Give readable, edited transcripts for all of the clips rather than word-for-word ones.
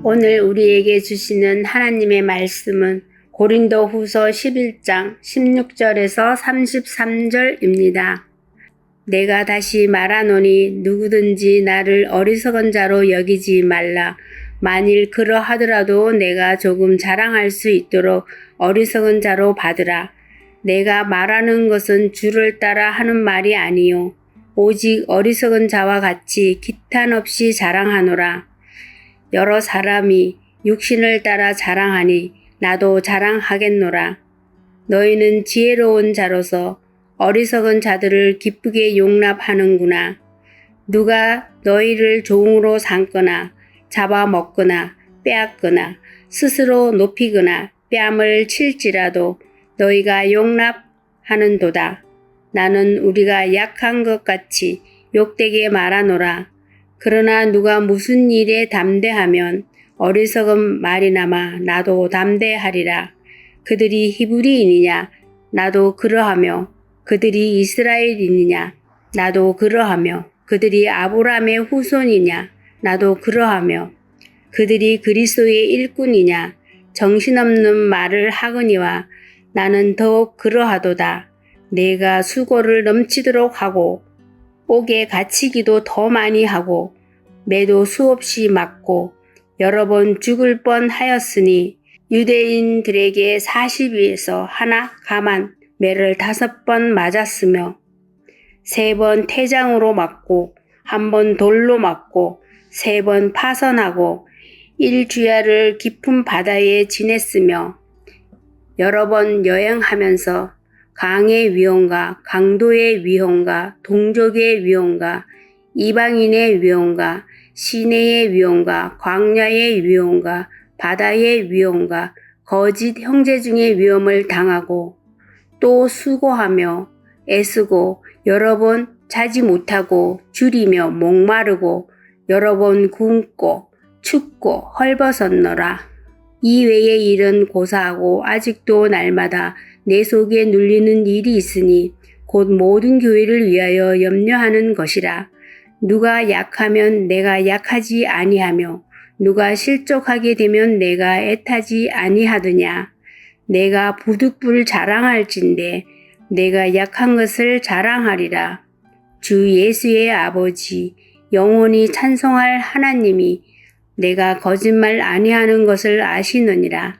오늘 우리에게 주시는 하나님의 말씀은 고린도후서 11장 16절에서 33절입니다. 내가 다시 말하노니 누구든지 나를 어리석은 자로 여기지 말라. 만일 그러하더라도 내가 조금 자랑할 수 있도록 어리석은 자로 받으라. 내가 말하는 것은 주를 따라 하는 말이 아니요 오직 어리석은 자와 같이 기탄 없이 자랑하노라. 여러 사람이 육신을 따라 자랑하니 나도 자랑하겠노라. 너희는 지혜로운 자로서 어리석은 자들을 기쁘게 용납하는구나. 누가 너희를 종으로 삼거나 잡아먹거나 빼앗거나 스스로 높이거나 뺨을 칠지라도 너희가 용납하는도다. 나는 우리가 약한 것 같이 욕되게 말하노라. 그러나 누가 무슨 일에 담대하면 어리석은 말이나마 나도 담대하리라. 그들이 히브리인이냐? 나도 그러하며 그들이 이스라엘인이냐? 나도 그러하며 그들이 아브라함의 후손이냐? 나도 그러하며 그들이 그리스도의 일꾼이냐? 정신없는 말을 하거니와 나는 더욱 그러하도다. 내가 수고를 넘치도록 하고 옥에 갇히기도 더 많이 하고 매도 수없이 맞고 여러 번 죽을 뻔하였으니 유대인들에게 40에서 하나 가만 매를 5번 맞았으며 3번 태장으로 맞고 1번 돌로 맞고 3번 파선하고 1주야를 깊은 바다에 지냈으며 여러 번 여행하면서 강의 위험과 강도의 위험과 동족의 위험과 이방인의 위험과 시내의 위험과 광야의 위험과 바다의 위험과 거짓 형제 중의 위험을 당하고 또 수고하며 애쓰고 여러 번 자지 못하고 줄이며 목마르고 여러 번 굶고 춥고 헐벗었노라. 이 외의 일은 고사하고 아직도 날마다 내 속에 눌리는 일이 있으니 곧 모든 교회를 위하여 염려하는 것이라. 누가 약하면 내가 약하지 아니하며 누가 실족하게 되면 내가 애타지 아니하더냐. 내가 부득불 자랑할진대 내가 약한 것을 자랑하리라. 주 예수의 아버지 영원히 찬송할 하나님이 내가 거짓말 아니하는 것을 아시느니라.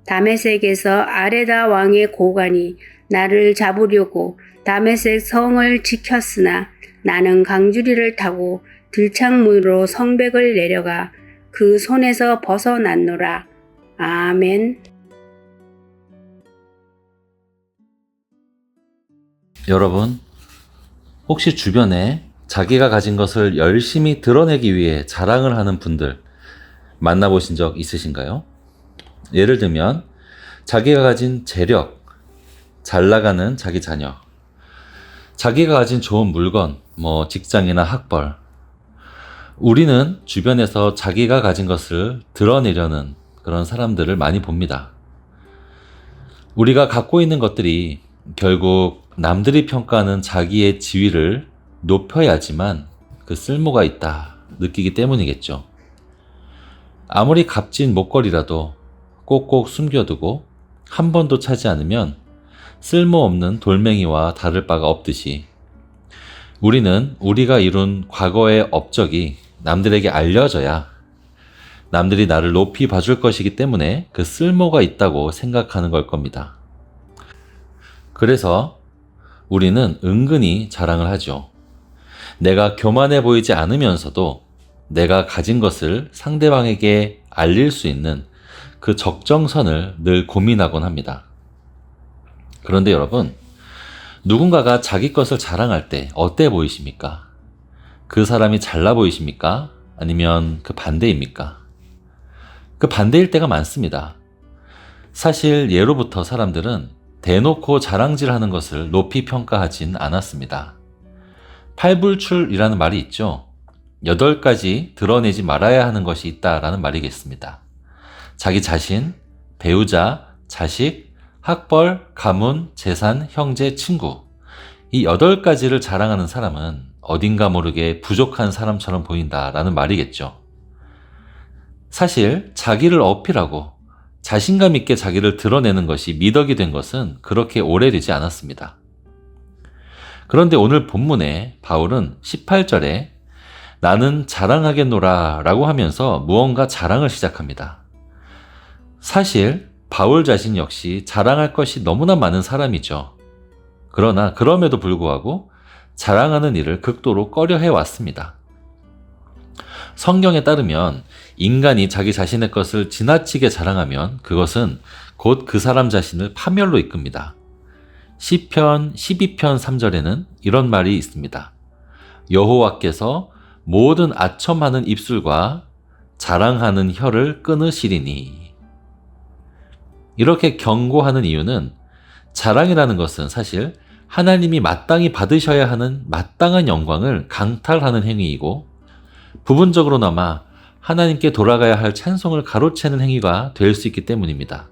다메섹에서 아레다 왕의 고관이 나를 잡으려고 다메섹 성을 지켰으나 나는 강주리를 타고 들창문으로 성벽을 내려가 그 손에서 벗어났노라. 아멘. 여러분, 혹시 주변에 자기가 가진 것을 열심히 드러내기 위해 자랑을 하는 분들 만나보신 적 있으신가요? 예를 들면 자기가 가진 재력, 잘 나가는 자기 자녀, 자기가 가진 좋은 물건, 직장이나 학벌. 우리는 주변에서 자기가 가진 것을 드러내려는 그런 사람들을 많이 봅니다. 우리가 갖고 있는 것들이 결국 남들이 평가하는 자기의 지위를 높여야지만 그 쓸모가 있다 느끼기 때문이겠죠. 아무리 값진 목걸이라도 꼭꼭 숨겨두고 한 번도 차지 않으면 쓸모없는 돌멩이와 다를 바가 없듯이 우리는 우리가 이룬 과거의 업적이 남들에게 알려져야 남들이 나를 높이 봐줄 것이기 때문에 그 쓸모가 있다고 생각하는 걸 겁니다. 그래서 우리는 은근히 자랑을 하죠. 내가 교만해 보이지 않으면서도 내가 가진 것을 상대방에게 알릴 수 있는 그 적정선을 늘 고민하곤 합니다. 그런데 여러분, 누군가가 자기 것을 자랑할 때 어때 보이십니까? 그 사람이 잘나 보이십니까? 아니면 그 반대입니까? 그 반대일 때가 많습니다. 사실 예로부터 사람들은 대놓고 자랑질하는 것을 높이 평가하진 않았습니다. 팔불출이라는 말이 있죠. 8가지 드러내지 말아야 하는 것이 있다라는 말이겠습니다. 자기 자신, 배우자, 자식, 학벌, 가문, 재산, 형제, 친구. 이 8가지를 자랑하는 사람은 어딘가 모르게 부족한 사람처럼 보인다라는 말이겠죠. 사실 자기를 어필하고 자신감 있게 자기를 드러내는 것이 미덕이 된 것은 그렇게 오래되지 않았습니다. 그런데 오늘 본문에 바울은 18절에 나는 자랑하겠노라 라고 하면서 무언가 자랑을 시작합니다. 사실 바울 자신 역시 자랑할 것이 너무나 많은 사람이죠. 그러나 그럼에도 불구하고 자랑하는 일을 극도로 꺼려해 왔습니다. 성경에 따르면 인간이 자기 자신의 것을 지나치게 자랑하면 그것은 곧 그 사람 자신을 파멸로 이끕니다. 시편 12편 3절에는 이런 말이 있습니다. 여호와께서 모든 아첨하는 입술과 자랑하는 혀를 끊으시리니. 이렇게 경고하는 이유는 자랑이라는 것은 사실 하나님이 마땅히 받으셔야 하는 마땅한 영광을 강탈하는 행위이고 부분적으로나마 하나님께 돌아가야 할 찬송을 가로채는 행위가 될 수 있기 때문입니다.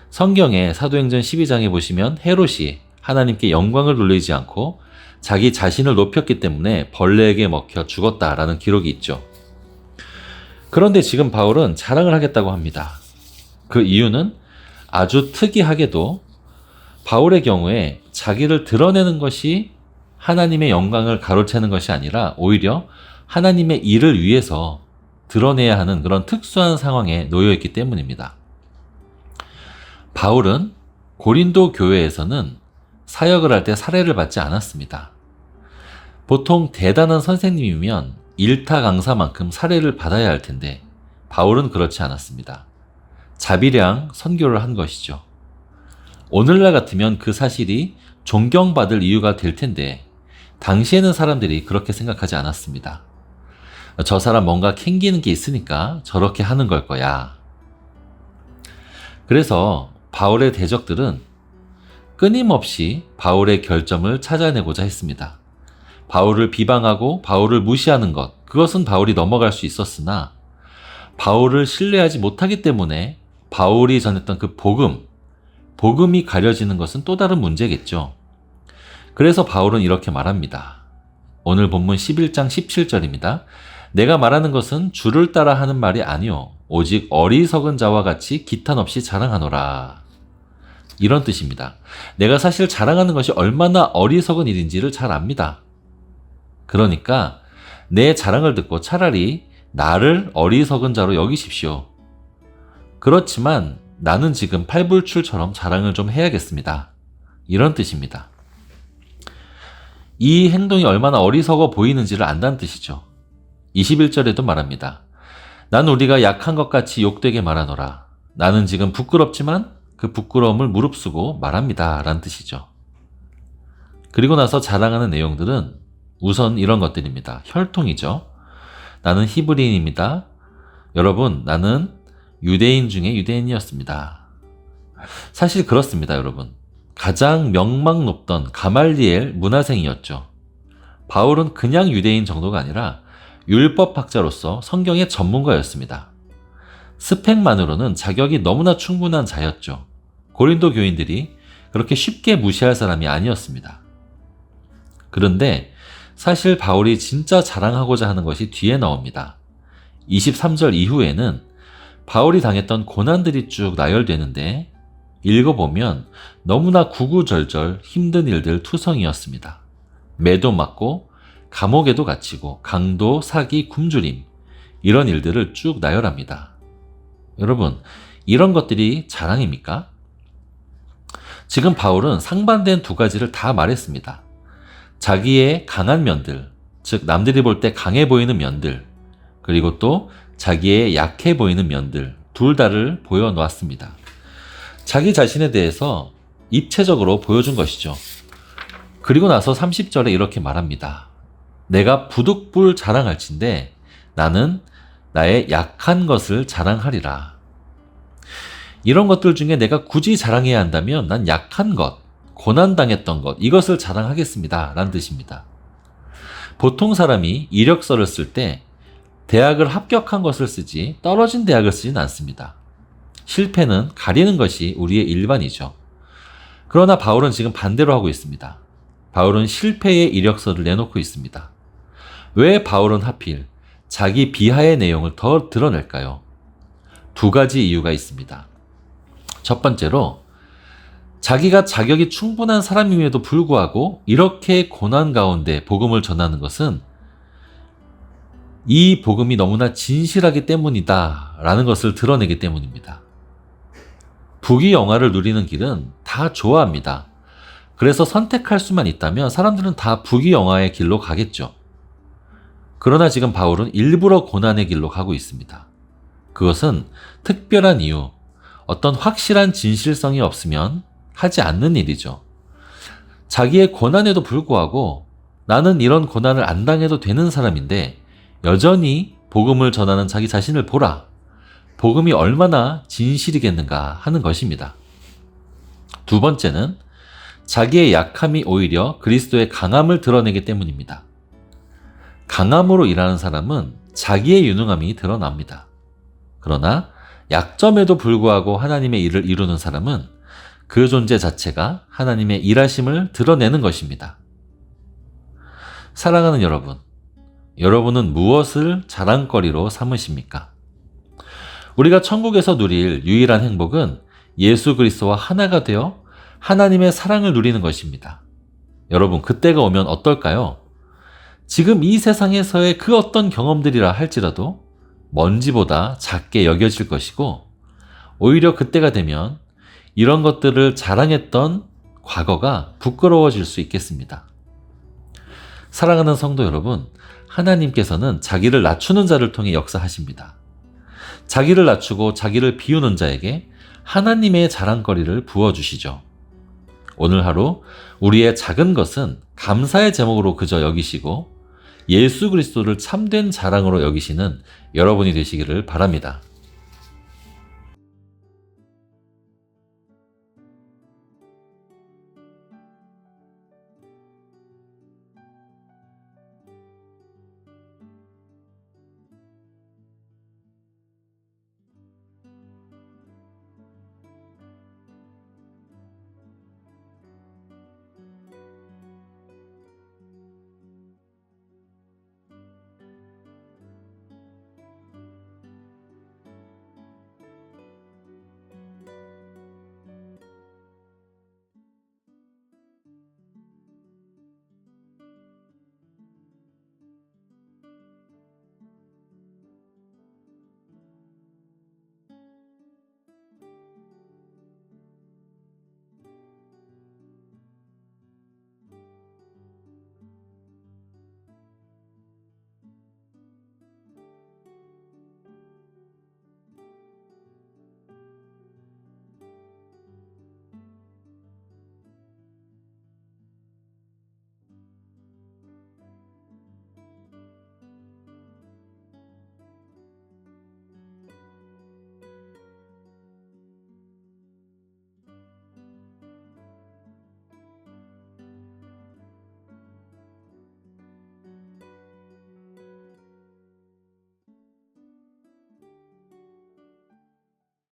성경의 사도행전 12장에 보시면 헤롯이 하나님께 영광을 돌리지 않고 자기 자신을 높였기 때문에 벌레에게 먹혀 죽었다라는 기록이 있죠. 그런데 지금 바울은 자랑을 하겠다고 합니다. 그 이유는 아주 특이하게도 바울의 경우에 자기를 드러내는 것이 하나님의 영광을 가로채는 것이 아니라 오히려 하나님의 일을 위해서 드러내야 하는 그런 특수한 상황에 놓여 있기 때문입니다. 바울은 고린도 교회에서는 사역을 할 때 사례를 받지 않았습니다. 보통 대단한 선생님이면 일타 강사만큼 사례를 받아야 할 텐데 바울은 그렇지 않았습니다. 자비량 선교를 한 것이죠. 오늘날 같으면 그 사실이 존경받을 이유가 될 텐데 당시에는 사람들이 그렇게 생각하지 않았습니다. 저 사람 뭔가 캥기는 게 있으니까 저렇게 하는 걸 거야. 그래서 바울의 대적들은 끊임없이 바울의 결점을 찾아내고자 했습니다. 바울을 비방하고 바울을 무시하는 것, 그것은 바울이 넘어갈 수 있었으나 바울을 신뢰하지 못하기 때문에 바울이 전했던 그 복음이 가려지는 것은 또 다른 문제겠죠. 그래서 바울은 이렇게 말합니다. 오늘 본문 11장 17절입니다. 내가 말하는 것은 주를 따라 하는 말이 아니요 오직 어리석은 자와 같이 기탄 없이 자랑하노라. 이런 뜻입니다. 내가 사실 자랑하는 것이 얼마나 어리석은 일인지를 잘 압니다. 그러니까 내 자랑을 듣고 차라리 나를 어리석은 자로 여기십시오. 그렇지만 나는 지금 팔불출처럼 자랑을 좀 해야겠습니다. 이런 뜻입니다. 이 행동이 얼마나 어리석어 보이는지를 안다는 뜻이죠. 21절에도 말합니다. 난 우리가 약한 것 같이 욕되게 말하노라. 나는 지금 부끄럽지만 그 부끄러움을 무릅쓰고 말합니다. 라는 뜻이죠. 그리고 나서 자랑하는 내용들은 우선 이런 것들입니다. 혈통이죠. 나는 히브리인입니다. 여러분, 나는 유대인 중에 유대인이었습니다. 사실 그렇습니다, 여러분. 가장 명망 높던 가말리엘 문화생이었죠. 바울은 그냥 유대인 정도가 아니라 율법학자로서 성경의 전문가였습니다. 스펙만으로는 자격이 너무나 충분한 자였죠. 고린도 교인들이 그렇게 쉽게 무시할 사람이 아니었습니다. 그런데 사실 바울이 진짜 자랑하고자 하는 것이 뒤에 나옵니다. 23절 이후에는 바울이 당했던 고난들이 쭉 나열되는데 읽어보면 너무나 구구절절 힘든 일들 투성이었습니다. 매도 맞고 감옥에도 갇히고 강도, 사기, 굶주림 이런 일들을 쭉 나열합니다. 여러분, 이런 것들이 자랑입니까? 지금 바울은 상반된 두 가지를 다 말했습니다. 자기의 강한 면들, 즉 남들이 볼 때 강해 보이는 면들, 그리고 또 자기의 약해 보이는 면들 둘 다를 보여놓았습니다. 자기 자신에 대해서 입체적으로 보여준 것이죠. 그리고 나서 30절에 이렇게 말합니다. 내가 부득불 자랑할진대 나는 나의 약한 것을 자랑하리라. 이런 것들 중에 내가 굳이 자랑해야 한다면 난 약한 것, 고난당했던 것, 이것을 자랑하겠습니다. 라는 뜻입니다. 보통 사람이 이력서를 쓸 때 대학을 합격한 것을 쓰지 떨어진 대학을 쓰진 않습니다. 실패는 가리는 것이 우리의 일반이죠. 그러나 바울은 지금 반대로 하고 있습니다. 바울은 실패의 이력서를 내놓고 있습니다. 왜 바울은 하필 자기 비하의 내용을 더 드러낼까요? 두 가지 이유가 있습니다. 첫 번째로 자기가 자격이 충분한 사람임에도 불구하고 이렇게 고난 가운데 복음을 전하는 것은 이 복음이 너무나 진실하기 때문이다 라는 것을 드러내기 때문입니다. 부귀영화를 누리는 길은 다 좋아합니다. 그래서 선택할 수만 있다면 사람들은 다 부귀영화의 길로 가겠죠. 그러나 지금 바울은 일부러 고난의 길로 가고 있습니다. 그것은 특별한 이유, 어떤 확실한 진실성이 없으면 하지 않는 일이죠. 자기의 고난에도 불구하고 나는 이런 고난을 안 당해도 되는 사람인데 여전히 복음을 전하는 자기 자신을 보라. 복음이 얼마나 진실이겠는가 하는 것입니다. 두 번째는 자기의 약함이 오히려 그리스도의 강함을 드러내기 때문입니다. 강함으로 일하는 사람은 자기의 유능함이 드러납니다. 그러나 약점에도 불구하고 하나님의 일을 이루는 사람은 그 존재 자체가 하나님의 일하심을 드러내는 것입니다. 사랑하는 여러분, 여러분은 무엇을 자랑거리로 삼으십니까? 우리가 천국에서 누릴 유일한 행복은 예수 그리스도와 하나가 되어 하나님의 사랑을 누리는 것입니다. 여러분, 그때가 오면 어떨까요? 지금 이 세상에서의 그 어떤 경험들이라 할지라도 먼지보다 작게 여겨질 것이고 오히려 그때가 되면 이런 것들을 자랑했던 과거가 부끄러워질 수 있겠습니다. 사랑하는 성도 여러분, 하나님께서는 자기를 낮추는 자를 통해 역사하십니다. 자기를 낮추고 자기를 비우는 자에게 하나님의 자랑거리를 부어주시죠. 오늘 하루 우리의 작은 것은 감사의 제목으로 그저 여기시고 예수 그리스도를 참된 자랑으로 여기시는 여러분이 되시기를 바랍니다.